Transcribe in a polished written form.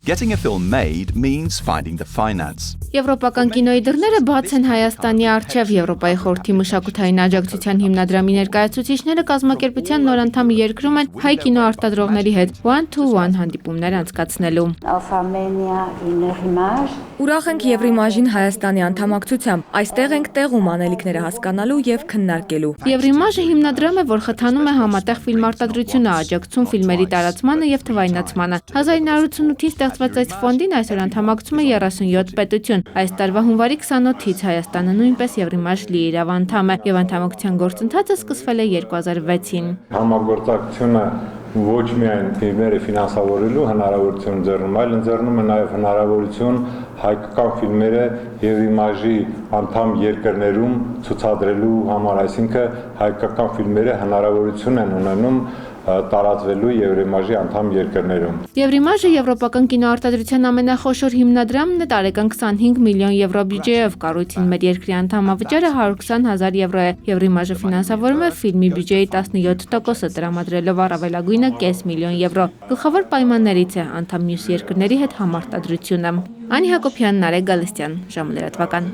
Getting a film made means finding the finance. Եվրոպական կինոյի դռները բաց են Հայաստանի առջև Եվրոպայի խորհրդի մշակութային աջակցության հիմնադրամի ներկայացուցիչները կազմակերպության նոր անդամ երկրում են հայ կինոարտադրողների հետ one-to-one հանդիպումներ անցկացնելու։ Ուրախ ենք Եվրիմաժին Հայաստանի անդամակցությամբ։ Այստեղ ենք տեղում անելիքները հասկանալու եւ քննարկելու։ Եվրիմաժը հիմնադրամ է, որ խթանում է համատեղ ֆիլմարտադրությունը, աջակցում ֆիլմերի տարածմանը եւ թվայնացմանը։ 1988-ին ստեղծված այս ֆոնդին այսօր անդամակցում է 37 պետություն։ Այս տարվա հունվարի 28-ից Հայաստանը նույնպես Եվրիմաժ լիիրավ անդամ է եւ անդամակցության գործընթացը սկսվել է 2006-ին։ Համագործակցությունը ոչ միայն ֆիլմերը ֆինանսավորելու հնարավորություն ընձեռում, այլ ընձեռնում է նաև հնարավորություն հայկական ֆիլմերը Եվրիմաժի անդամ երկրներում ցուցադրելու համար, այսինքն հայկական ֆիլմերը հնարավորություն են ունենում տարածվելու Եվրիմաժի անդամ երկրներում։ Եվրիմաժը եվրոպական կինոարտադրության ամենախոշոր հիմնադրամն է, տարեկան 25 միլիոն եվրո բյուջեով, կառույցին մեր երկրի անդամավճարը 120,000 եվրո է։ Եվրիմաժը ֆինանսավորում է ֆիլմի բյուջեի 17%-ը, տրամադրելով առավելագույնը կես միլիոն եվրո։ Գլխավոր պայմաններից է անդամ մյուս երկրների հետ համարտադրությունը։ Անի Հակոբյան, Նարեկ Գալստյան, ժամը լրատվական։